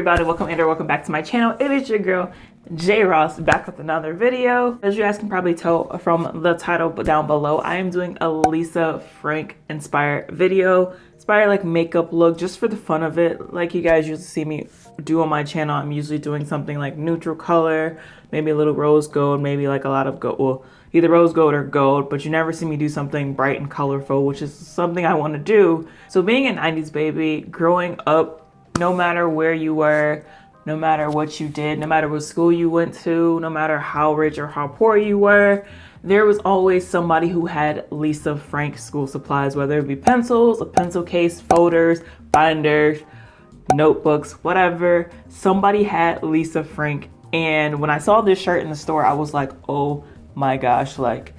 everybody, welcome back to my channel. It is your girl J Ross back with another video. As you guys can probably tell from the title down below, I am doing a Lisa Frank inspired video. Inspired like makeup look just for the fun of it. Like you guys usually see me do on my channel, I'm usually doing something like neutral color, maybe a little rose gold, maybe like a lot of gold, well, either rose gold or gold, but you never see me do something bright and colorful, which is something I want to do. So being a 90s baby, growing up, no matter where you were, no matter what you did, no matter what school you went to, no matter how rich or how poor you were, there was always somebody who had Lisa Frank school supplies, whether it be pencils, a pencil case, folders, binders, notebooks, whatever. Somebody had Lisa Frank. And when I saw this shirt in the store, I was like, oh my gosh, like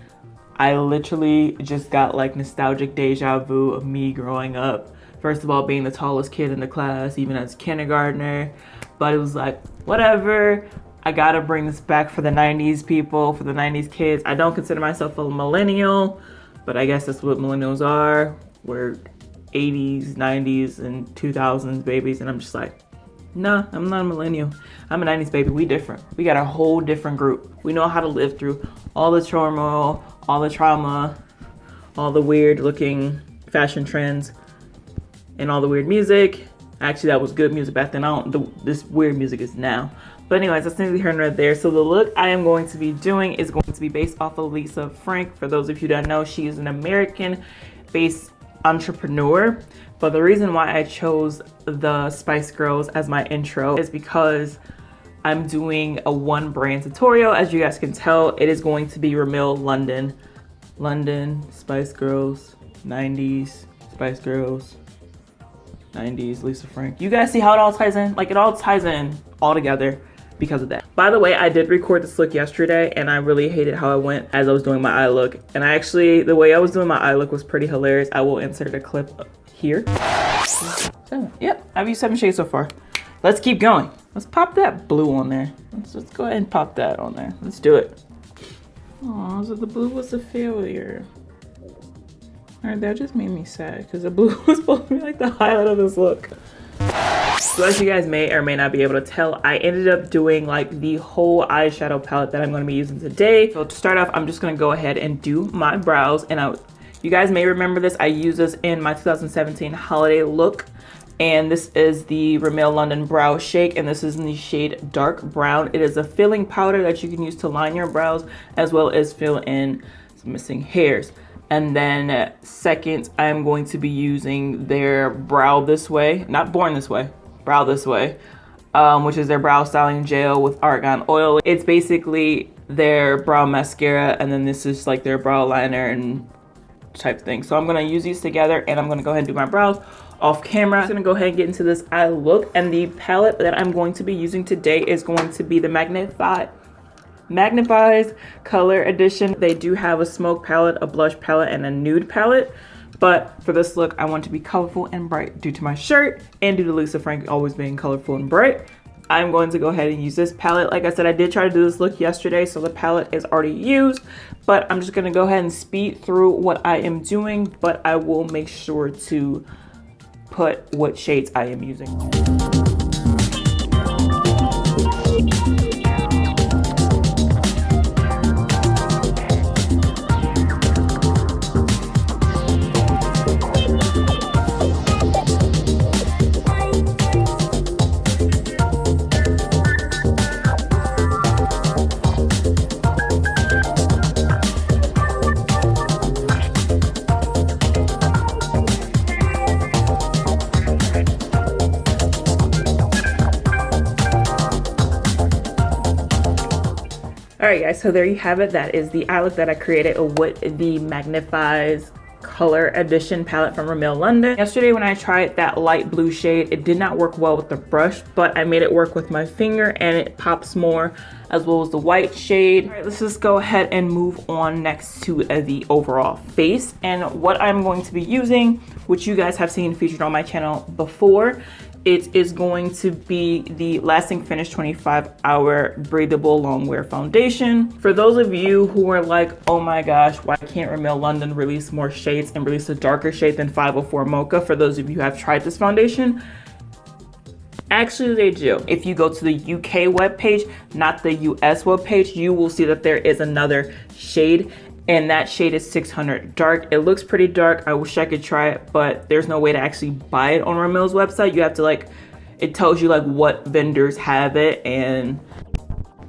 I literally just got like nostalgic deja vu of me growing up. First of all, being the tallest kid in the class, even as a kindergartner. But it was like, whatever, I gotta bring this back for the 90s people, for the 90s kids. I don't consider myself a millennial, but I guess that's what millennials are. We're 80s, 90s, and 2000s babies, and I'm just like, nah, I'm not a millennial. I'm a 90s baby. We different. We got a whole different group. We know how to live through all the turmoil, all the trauma, all the weird looking fashion trends, and all the weird music. Actually, that was good music back then. This weird music is now. But anyways, that's neither here nor there. So the look I am going to be doing is going to be based off of Lisa Frank. For those of you that know, she is an American-based entrepreneur. But the reason why I chose the Spice Girls as my intro is because I'm doing a one brand tutorial. As you guys can tell, it is going to be Rimmel London. London, Spice Girls, 90s, Spice Girls, 90s, Lisa Frank. You guys see how it all ties in? Like it all ties in all together because of that. By the way, I did record this look yesterday and I really hated how I went as I was doing my eye look. And I actually, the way I was doing my eye look was pretty hilarious. I will insert a clip here. Yep, I've used 7 shades so far. Let's keep going. Let's pop that blue on there. Let's go ahead and pop that on there. Let's do it. Oh, so the blue was a failure. Alright, that just made me sad because the blue was supposed to be like the highlight of this look. So as you guys may or may not be able to tell, I ended up doing like the whole eyeshadow palette that I'm going to be using today. So to start off, I'm just going to go ahead and do my brows. And you guys may remember this. I used this in my 2017 holiday look. And this is the Rimmel London Brow Shake. And this is in the shade Dark Brown. It is a filling powder that you can use to line your brows as well as fill in some missing hairs. And then second, I'm going to be using their Brow This Way, not Born This Way, Brow This Way, which is their brow styling gel with argan oil. It's basically their brow mascara, and then this is like their brow liner and type thing. So I'm gonna use these together and I'm gonna go ahead and do my brows off camera. I'm gonna go ahead and get into this eye look, and the palette that I'm going to be using today is going to be the Magnifies Color Edition. They do have a smoke palette, a blush palette, and a nude palette. But for this look, I want to be colorful and bright due to my shirt and due to Lisa Frank always being colorful and bright. I'm going to go ahead and use this palette. Like I said, I did try to do this look yesterday, so the palette is already used. But I'm just going to go ahead and speed through what I am doing, but I will make sure to put what shades I am using. Alright guys, so there you have it. That is the eye look that I created with the Magnifies Color Edition palette from Rimmel London. Yesterday when I tried that light blue shade, it did not work well with the brush, but I made it work with my finger and it pops more, as well as the white shade. Alright, let's just go ahead and move on next to the overall face. And what I'm going to be using, which you guys have seen featured on my channel before, it is going to be the Lasting Finish 25-Hour Breathable Longwear Foundation. For those of you who are like, oh my gosh, why can't Rimmel London release more shades and release a darker shade than 504 Mocha? For those of you who have tried this foundation, Actually, they do. If you go to the UK webpage, not the US webpage, you will see that there is another shade, and that shade is 600 dark. It looks pretty dark. I wish I could try it, but there's no way to actually buy it on Rimmel's website. You have to like, it tells you like what vendors have it, and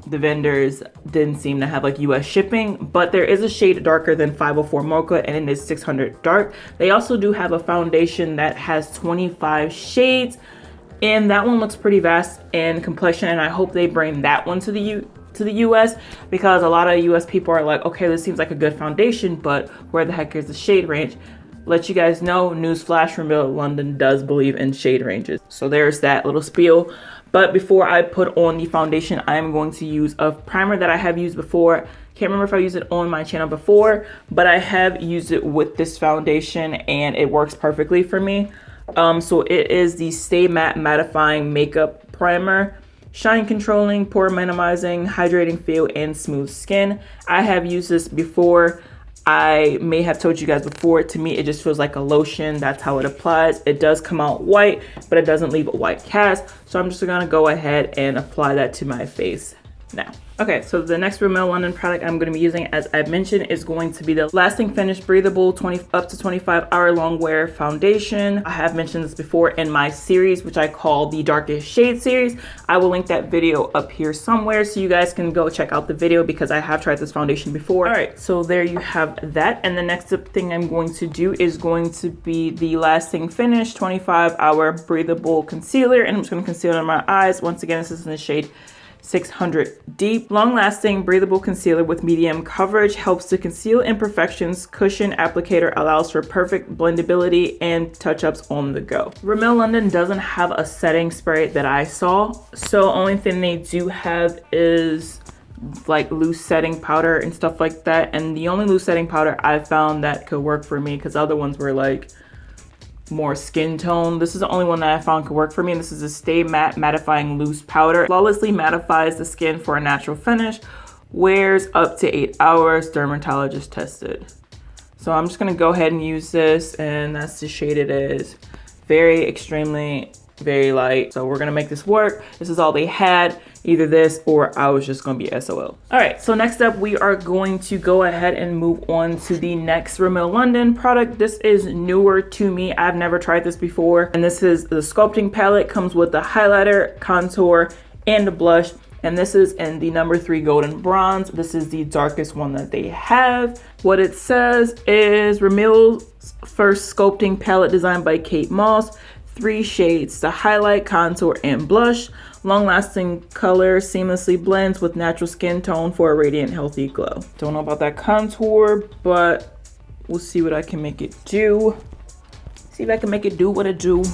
the vendors didn't seem to have like US shipping, but there is a shade darker than 504 Mocha, and it is 600 dark. They also do have a foundation that has 25 shades, and that one looks pretty vast in complexion, and I hope they bring that one to the US, because a lot of US people are like, okay, this seems like a good foundation, but where the heck is the shade range? Let you guys know, newsflash, Rimmel London does believe in shade ranges. So there's that little spiel. But before I put on the foundation, I'm going to use a primer that I have used before. Can't remember if I used it on my channel before, but I have used it with this foundation and it works perfectly for me. So it is the Stay Matte Mattifying Makeup Primer. Shine controlling, pore minimizing, hydrating feel, and smooth skin. I have used this before. I may have told you guys before, to me it just feels like a lotion. That's how it applies. It does come out white, but it doesn't leave a white cast. So I'm just gonna go ahead and apply that to my face now. Okay, so the next Rimmel London product I'm going to be using, as I mentioned, is going to be the Lasting Finish Breathable up to 25 hour long wear foundation. I have mentioned this before in my series, which I call the Darkest Shade series. I will link that video up here somewhere so you guys can go check out the video, because I have tried this foundation before. All right, so there you have that. And the next thing I'm going to do is going to be the Lasting Finish 25 hour breathable concealer, and I'm just going to conceal it on my eyes. Once again, this is in the shade 600 Deep. Long-lasting breathable concealer with medium coverage, helps to conceal imperfections. Cushion applicator allows for perfect blendability and touch-ups on the go. Rimmel London doesn't have a setting spray that I saw, so only thing they do have is like loose setting powder and stuff like that. And the only loose setting powder I found that could work for me, because other ones were like more skin tone. This is the only one that I found could work for me, and this is a Stay Matte Mattifying Loose Powder. Flawlessly mattifies the skin for a natural finish. Wears up to 8 hours. Dermatologist tested. So I'm just gonna go ahead and use this, and that's the shade it is. Very extremely, very light. So we're gonna make this work. This is all they had. Either this or I was just gonna be SOL. All right, so next up we are going to go ahead and move on to the next Rimmel London product. This is newer to me. I've never tried this before. And this is the sculpting palette. Comes with the highlighter, contour, and a blush. And this is in the number 3 golden bronze. This is the darkest one that they have. What it says is Rimmel's first sculpting palette designed by Kate Moss. 3 shades to highlight, contour, and blush. Long-lasting color seamlessly blends with natural skin tone for a radiant, healthy glow. Don't know about that contour, but we'll see what I can make it do. See if I can make it do what it do.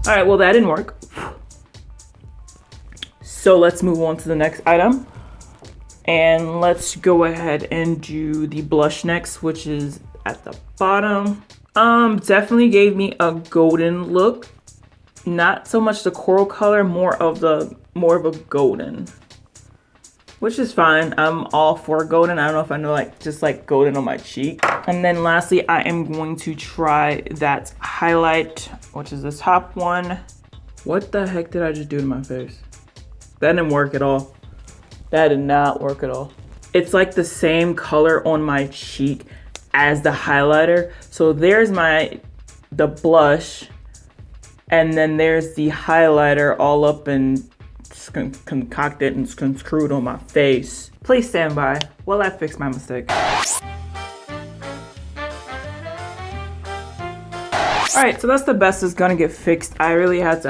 All right, well, that didn't work. So let's move on to the next item. And let's go ahead and do the blush next, which is at the bottom. Definitely gave me a golden look. Not so much the coral color, more of a golden. Which is fine. I'm all for golden. I don't know if I know just like golden on my cheek. And then lastly, I am going to try that highlight, which is this top one. What the heck did I just do to my face? That didn't work at all. That did not work at all. It's like the same color on my cheek as the highlighter. So there's the blush, and then there's the highlighter all up and concocted and screwed on my face. Please stand by while I fix my mistake. All right, so that's the best it's gonna get fixed. I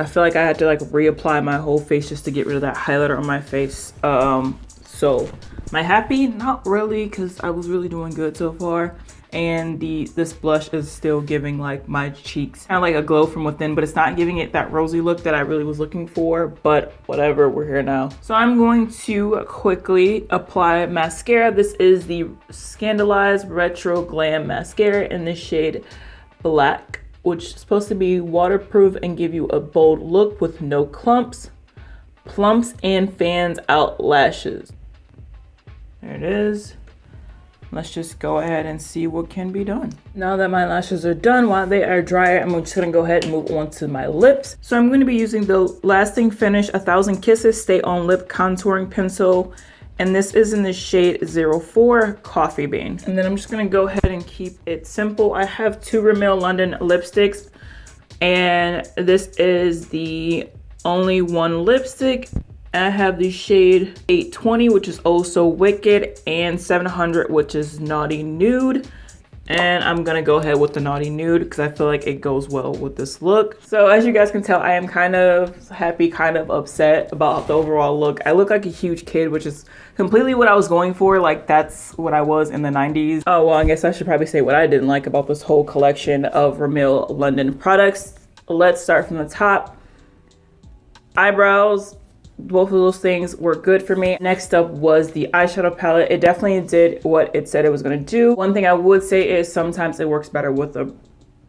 feel like I had to like reapply my whole face just to get rid of that highlighter on my face. So am I happy? Not really, because I was really doing good so far. And this blush is still giving like my cheeks kind of like a glow from within, but it's not giving it that rosy look that I really was looking for, but whatever, we're here now. So I'm going to quickly apply mascara. This is the Scandalized Retro Glam Mascara in the shade Black, which is supposed to be waterproof and give you a bold look with no clumps. Plumps and Fans Out Lashes. There it is. Let's just go ahead and see what can be done. Now that my lashes are done, while they are dry, I'm just gonna go ahead and move on to my lips. So I'm gonna be using the Lasting Finish 1000 Kisses Stay On Lip Contouring Pencil. And this is in the shade 04 Coffee Bean. And then I'm just gonna go ahead and keep it simple. I have two Rimmel London lipsticks, and this is the only one lipstick. I have the shade 820, which is Also Wicked, and 700, which is Naughty Nude. And I'm gonna go ahead with the Naughty Nude because I feel like it goes well with this look. So as you guys can tell, I am kind of happy, kind of upset about the overall look. I look like a huge kid, which is completely what I was going for. Like, that's what I was in the 90s. Oh, well, I guess I should probably say what I didn't like about this whole collection of Rimmel London products. Let's start from the top. Eyebrows. Both of those things were good for me. Next up was the eyeshadow palette. It definitely did what it said it was going to do. One thing I would say is sometimes it works better with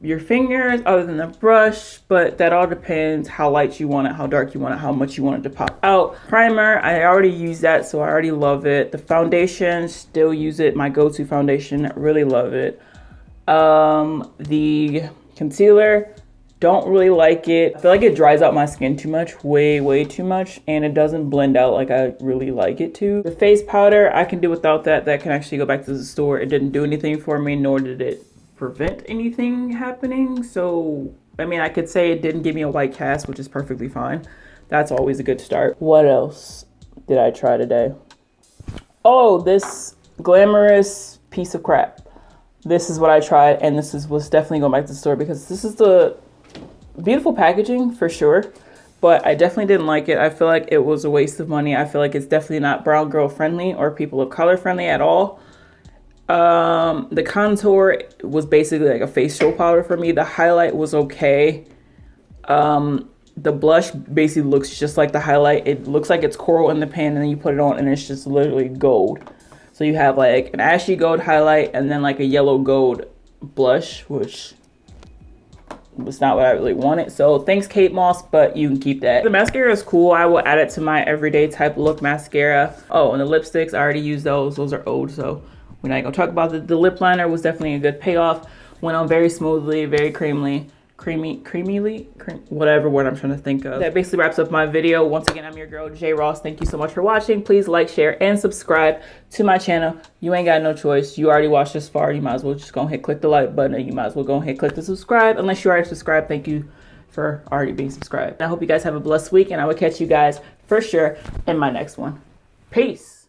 your fingers other than the brush, but that all depends how light you want it, how dark you want it, how much you want it to pop out. Primer, I already used that, so I already love it. The foundation, still use it. My go-to foundation, really love it. The concealer, don't really like it. I feel like it dries out my skin too much, way too much, and it doesn't blend out like I really like it to. The face powder, I can do without that. That can actually go back to the store. It didn't do anything for me, nor did it prevent anything happening. So, I mean, I could say it didn't give me a white cast, which is perfectly fine. That's always a good start. What else did I try today? Oh, this glamorous piece of crap. This is what I tried, and this was definitely going back to the store because this is the beautiful packaging for sure, but I definitely didn't like it. I feel like it was a waste of money. I feel like it's definitely not brown girl friendly or people of color friendly at all. The contour was basically like a facial powder for me. The highlight was okay. The blush basically looks just like the highlight. It looks like it's coral in the pan, and then you put it on and it's just literally gold. So you have like an ashy gold highlight and then like a yellow gold blush, which was not what I really wanted. So thanks, Kate Moss, but you can keep that. The mascara is cool. I will add it to my everyday type look mascara. Oh, and the lipsticks, I already used those. Those are old, so we're not gonna talk about it. The lip liner was definitely a good payoff. Went on very smoothly, very creamily, whatever word I'm trying to think of. That basically wraps up my video. Once again, I'm your girl, J Ross. Thank you so much for watching. Please like, share, and subscribe to my channel. You ain't got no choice. You already watched this far. You might as well just go ahead and click the like button, and you might as well go ahead and click the subscribe. Unless you already subscribed, thank you for already being subscribed. I hope you guys have a blessed week, and I will catch you guys for sure in my next one. Peace.